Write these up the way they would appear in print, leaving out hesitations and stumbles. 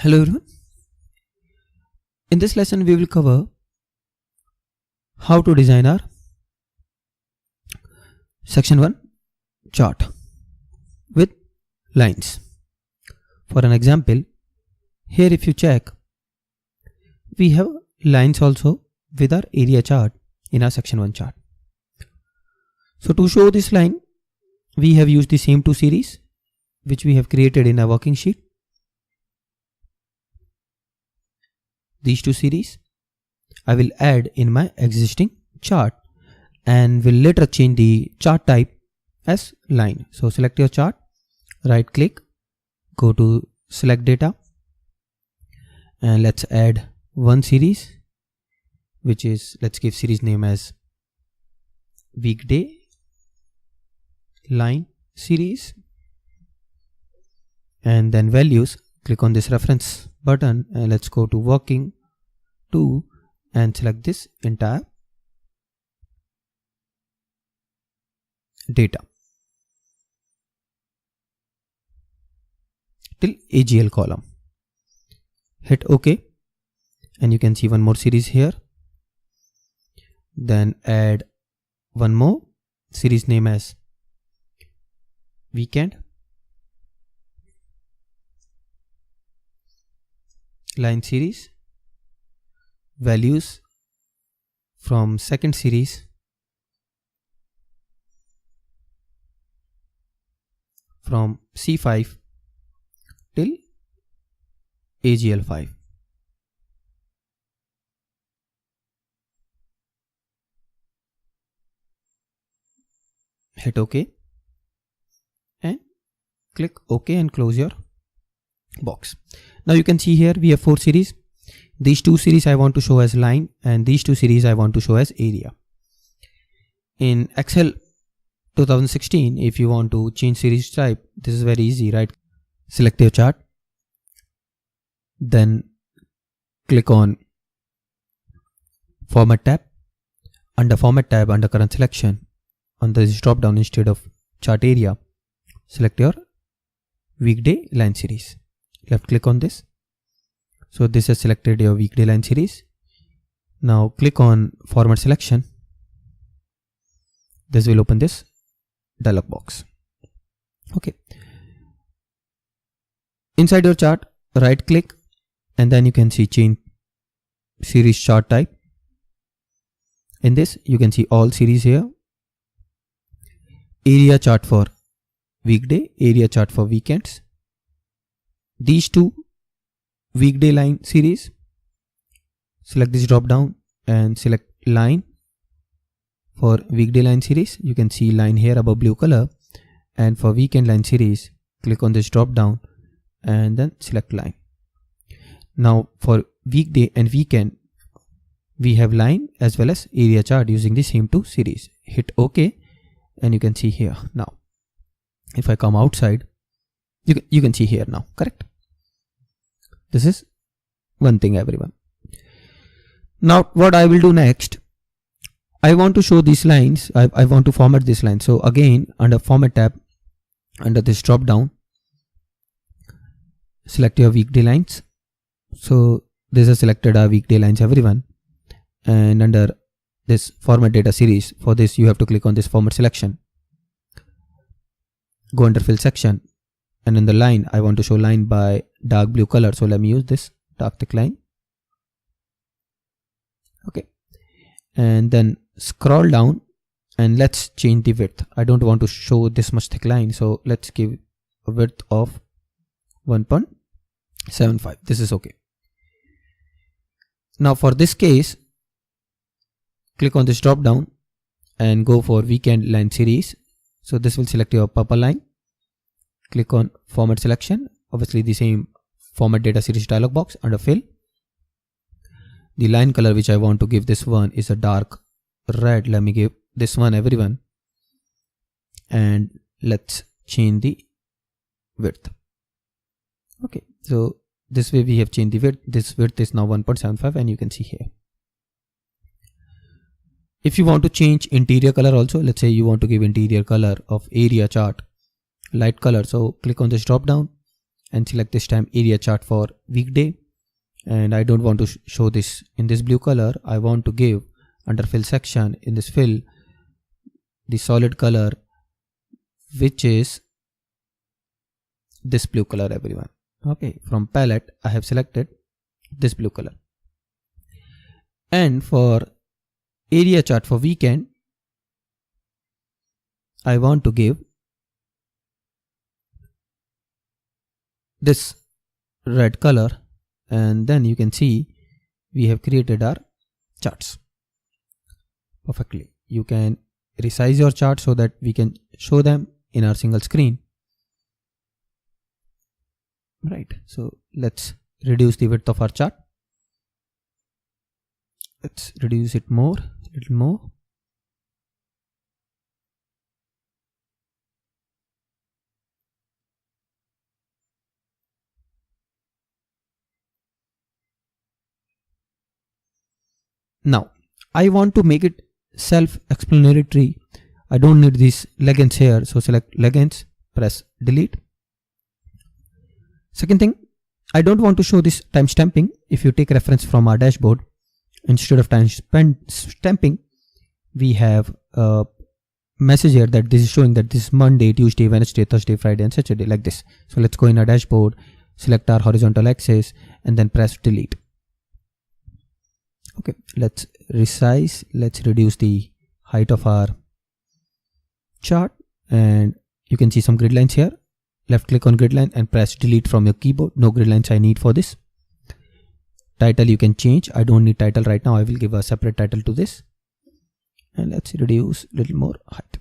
Hello everyone. In this lesson we will cover how to design our section 1 chart with lines. For an example, here if you check, we have lines also with our area chart in our section 1 chart. So to show this line, we have used the same two series which we have created in our working sheet. These two series I will add in my existing chart and will later change the chart type as line. So select your chart, right click, go to select data, and let's add one series, which is, let's give series name as weekday line series, and then values. Click on this reference button and let's go to working 2 and select this entire data till AGL column. Hit OK and you can see one more series here. Then add one more series name as weekend line series, values from second series from C5 till AGL5. Hit OK and click OK and close your box. Now you can see here we have 4 series. These two series I want to show as line and these two series I want to show as area. In Excel 2016, if you want to change series type, this is very easy, right? Select your chart, then click on Format tab. Under Format tab, under Current Selection, on this drop down, instead of chart area, select your weekday line series. Left click on this. So this has selected your weekday line series. Now click on Format Selection. This will open this dialog box. Okay. Inside your chart, right click and then you can see change series chart type. In this you can see all series here. Area chart for weekday, area chart for weekends. These two weekday line series, select this drop down and select line for weekday line series. You can see line here above blue color, and for weekend line series click on this drop down and then select line. Now for weekday and weekend we have line as well as area chart using the same two series. Hit OK and you can see here. Now if I come outside, you can see here now, correct? This is one thing, everyone. Now what I will do next, I want to show these lines. I want to format this line. So again, under Format tab, under this drop down, select your weekday lines. So this is selected our weekday lines, everyone. And under this Format Data Series, for this you have to click on this Format Selection. Go under Fill section, and in the line I want to show line by dark blue color. So let me use this dark thick line. Okay. And then scroll down and let's change the width. I don't want to show this much thick line, so let's give a width of 1.75. This is okay. Now for this case, click on this drop down and go for weekend line series. So this will select your purple line. Click on Format Selection, obviously the same Format Data Series dialog box. Under Fill, the line color which I want to give this one is a dark red. Let me give this one, everyone, and let's change the width. Okay, so this way we have changed the width. This width is now 1.75 and you can see here. If you want to change interior color also, let's say you want to give interior color of area chart light color, so click on this drop down and select this time area chart for weekday. And I don't want to show this in this blue color. I want to give under fill section in this fill the solid color, which is this blue color, everyone. Okay, from palette I have selected this blue color. And for area chart for weekend, I want to give this red color, and then you can see we have created our charts perfectly. You can resize your chart so that we can show them in our single screen. Right, so let's reduce the width of our chart. Let's reduce it more, a little more. Now I want to make it self-explanatory. I don't need these legends here, so select legends, press delete. Second thing, I don't want to show this timestamping. If you take reference from our dashboard, instead of timestamping, we have a message here that this is showing that this is Monday, Tuesday, Wednesday, Thursday, Friday, and Saturday, like this. So let's go in our dashboard, select our horizontal axis, and then press delete. Okay, let's resize. Let's reduce the height of our chart, and you can see some grid lines here. Left click on grid line and press delete from your keyboard. No grid lines I need for this. Title you can change. I don't need title right now. I will give a separate title to this. And let's reduce a little more height.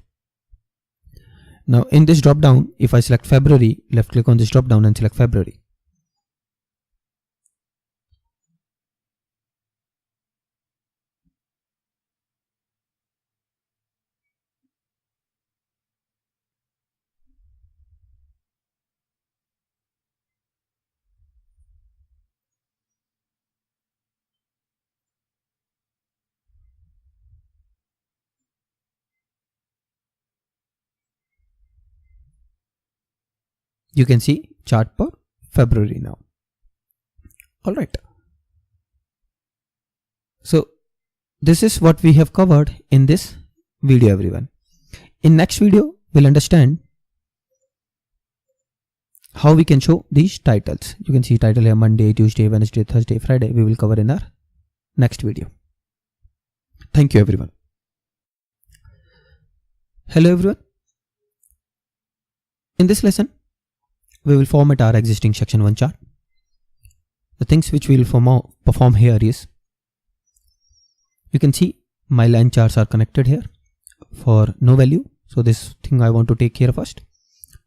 Now in this drop down, if I select February, left click on this drop down and select February. You can see chart for February now. Alright. So this is what we have covered in this video, everyone. In next video, we'll understand how we can show these titles. You can see title here Monday, Tuesday, Wednesday, Thursday, Friday. We will cover in our next video. Thank you, everyone. Hello, everyone. In this lesson, we will format our existing section 1 chart. The things which we will perform here is, you can see my line charts are connected here for no value. So this thing I want to take here first.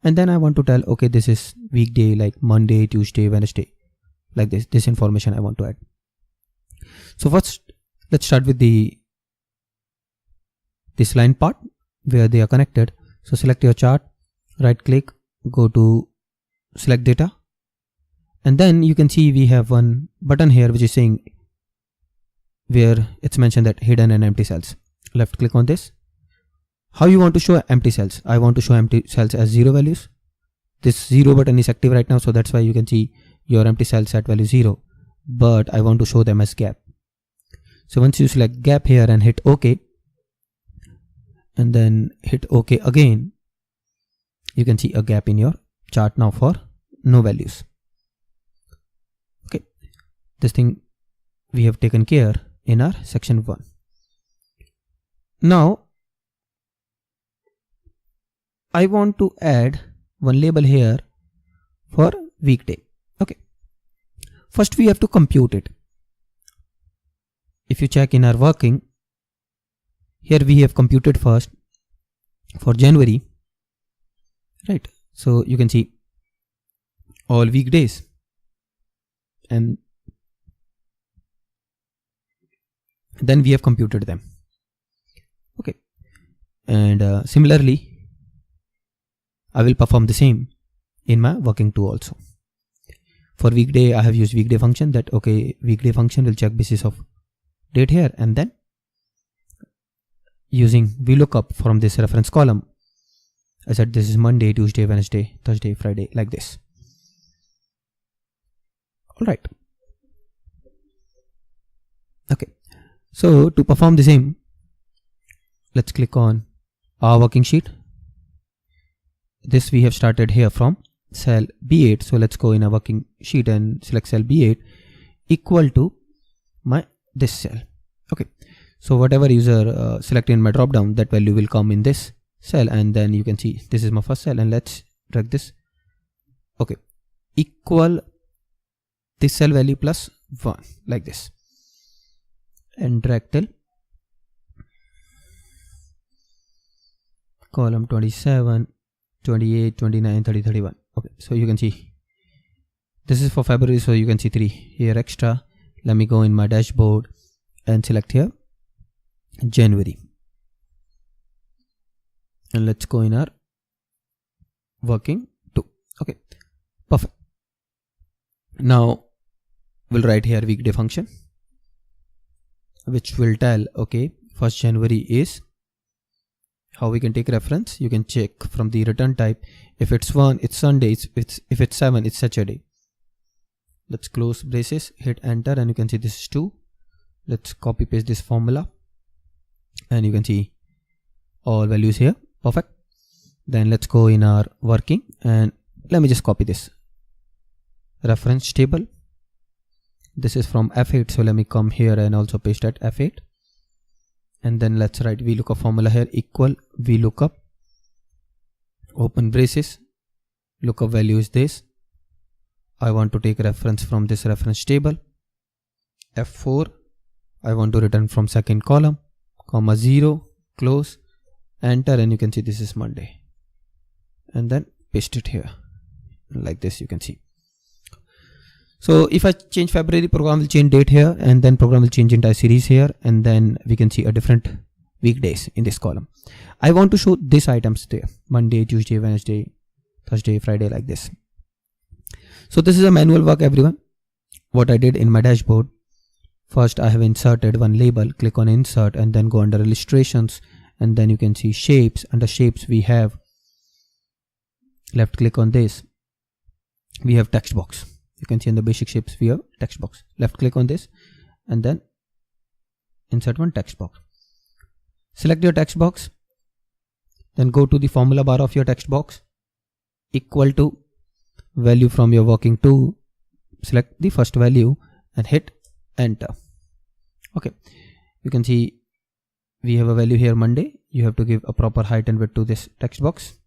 And then I want to tell, okay, this is weekday like Monday, Tuesday, Wednesday, like this information I want to add. So first, let's start with this line part where they are connected. So select your chart, right click, go to select data, and then you can see we have one button here which is saying where it's mentioned that hidden and empty cells. Left click on this. How you want to show empty cells? I want to show empty cells as 0 values. This 0 button is active right now, so that's why you can see your empty cells at value 0, but I want to show them as gap. So once you select gap here and hit OK, and then hit OK again, you can see a gap in your chart now for no values. Okay, this thing we have taken care in our section 1. Now I want to add one label here for weekday. Okay, first we have to compute it. If you check in our working, here we have computed first for January, right? So you can see all weekdays, and then we have computed them. Okay, and similarly I will perform the same in my working 2 also. For weekday I have used weekday function, that okay, weekday function will check basis of date here, and then using VLOOKUP from this reference column, I said this is Monday, Tuesday, Wednesday, Thursday, Friday, like this. All right. Okay. So to perform the same, let's click on our working sheet. This we have started here from cell B8. So let's go in a working sheet and select cell B8 equal to this cell. Okay. So whatever user select in my drop down, that value will come in this cell, and then you can see this is my first cell, and let's drag this. Okay. Equal this cell value plus 1 like this, and drag till column 27, 28, 29, 30, 31. Okay, so you can see this is for February, so you can see 3 here extra. Let me go in my dashboard and select here January, and let's go in our working 2. Okay, perfect. Now we'll write here weekday function, which will tell, okay, 1st January is, how we can take reference. You can check from the return type. If it's 1, it's Sunday. If it's 7, it's Saturday. Let's close braces, hit enter, and you can see this is 2. Let's copy paste this formula, and you can see all values here. Perfect. Then let's go in our working, and let me just copy this reference table. This is from F8, so let me come here and also paste at F8, and then let's write VLOOKUP formula here, equal VLOOKUP, open braces, lookup value is this. I want to take reference from this reference table. F4, I want to return from second column, comma 0, close, enter, and you can see this is Monday, and then paste it here like this. You can see. So if I change February, program will change date here, and then program will change entire series here, and then we can see a different weekdays in this column. I want to show these items there: Monday, Tuesday, Wednesday, Thursday, Friday, like this. So this is a manual work, everyone. What I did in my dashboard, first I have inserted one label, click on insert, and then go under illustrations, and then you can see shapes. Under shapes we have, left click on this, we have text box. You can see in the basic shapes we have text box. Left click on this, and then insert one text box. Select your text box, then go to the formula bar of your text box, equal to value from your working 2, select the first value and hit enter. Okay, you can see we have a value here Monday. You have to give a proper height and width to this text box.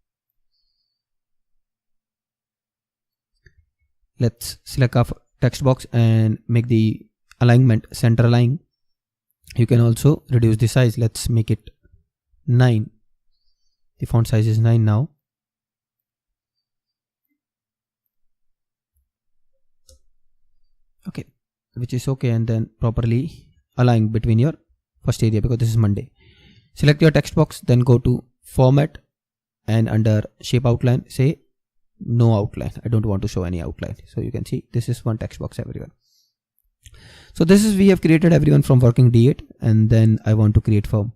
Let's select our text box and make the alignment center align. You can also reduce the size. Let's make it 9. The font size is 9 now. Okay, which is okay, and then properly align between your first area because this is Monday. Select your text box, then go to format, and under shape outline say no outline. I don't want to show any outline. So you can see this is one text box, everyone. So this is, we have created everyone from working D8, and then I want to create from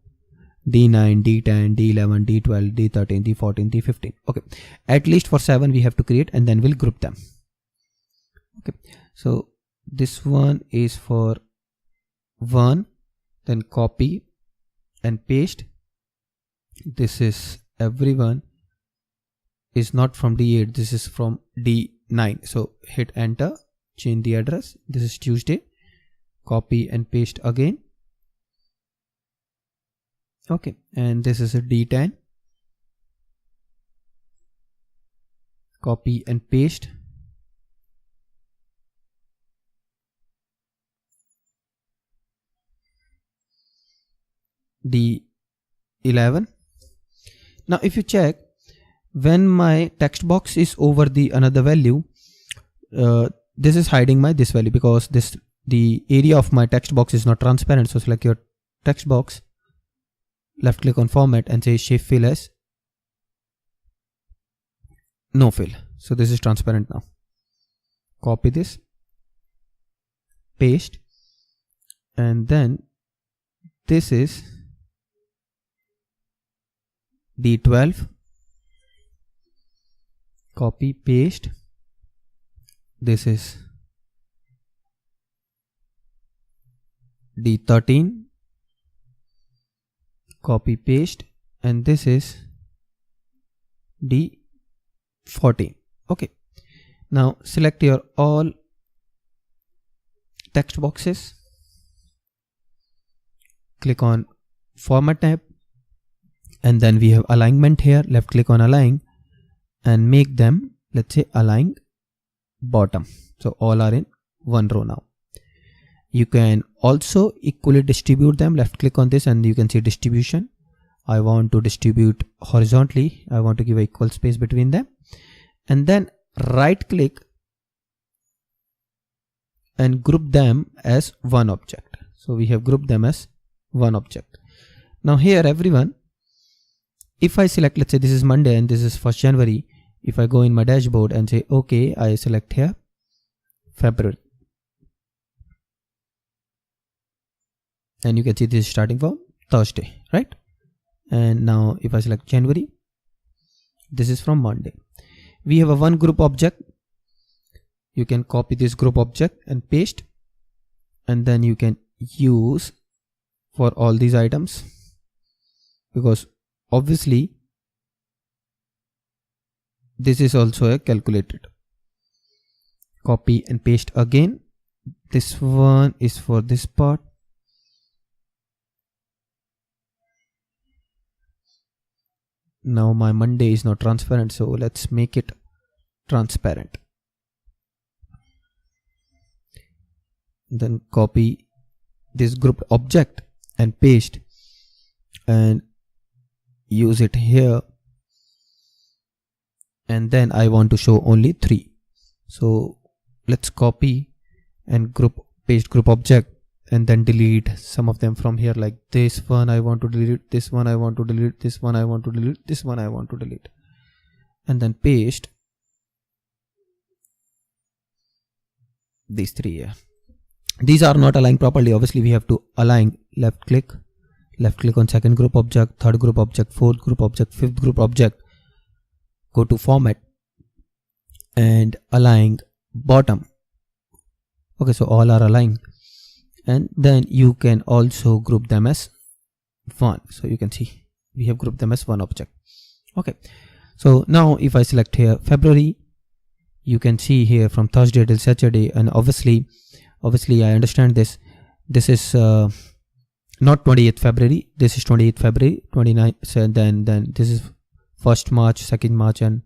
D9, D10, D11, D12, D13, D14, D15. Okay, at least for 7 we have to create, and then we'll group them. Okay, so this one is for 1, then copy and paste. This is everyone is not from D8, this is from D9. So hit enter, change the address. This is Tuesday, copy and paste again. Okay, and this is a D10, copy and paste. D11. Now if you check, when my text box is over the another value, this is hiding my this value because the area of my text box is not transparent. So select your text box, left click on format and say shape fill as no fill. So this is transparent now. Copy this, paste, and then this is D12, copy, paste. This is D13, copy paste, and this is D14. Okay, now select your all text boxes, click on format tab, and then we have alignment here. Left click on align and make them, let's say, align bottom. So all are in one row now. You can also equally distribute them. Left click on this and you can see distribution. I want to distribute horizontally. I want to give an equal space between them, and then right click and group them as one object. So we have grouped them as one object. Now here everyone, if I select, let's say this is Monday and this is 1st January, if I go in my dashboard and say okay, I select here February, and you can see this is starting from Thursday, right? And now if I select January, this is from Monday. We have a one group object. You can copy this group object and paste, and then you can use for all these items, because obviously this is also a calculated. Copy and paste again. This one is for this part. Now my Monday is not transparent, so let's make it transparent. Then copy this group object and paste and use it here, and then I want to show only 3. So let's copy and paste group object, and then delete some of them from here, like this one I want to delete, this one I want to delete, this one I want to delete, this one I want to delete, and then paste these 3 here. These are not aligned properly. Obviously we have to align. Left click on second group object, third group object, fourth group object, fifth group object, go to format and align bottom. Okay, so all are aligned, and then you can also group them as one. So you can see we have grouped them as one object. Okay, so now if I select here February, you can see here from Thursday till Saturday, and obviously I understand this is not 28th February, this is 28th February, 29th, so then this is 1st March, 2nd March and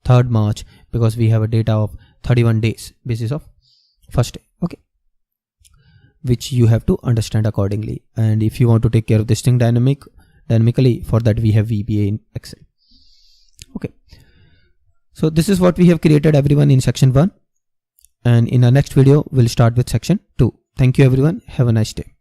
3rd March, because we have a data of 31 days basis of first day. Okay, which you have to understand accordingly. And if you want to take care of this thing dynamically, for that we have VBA in Excel. Okay, so this is what we have created everyone in section 1, and in our next video we'll start with section 2. Thank you everyone, have a nice day.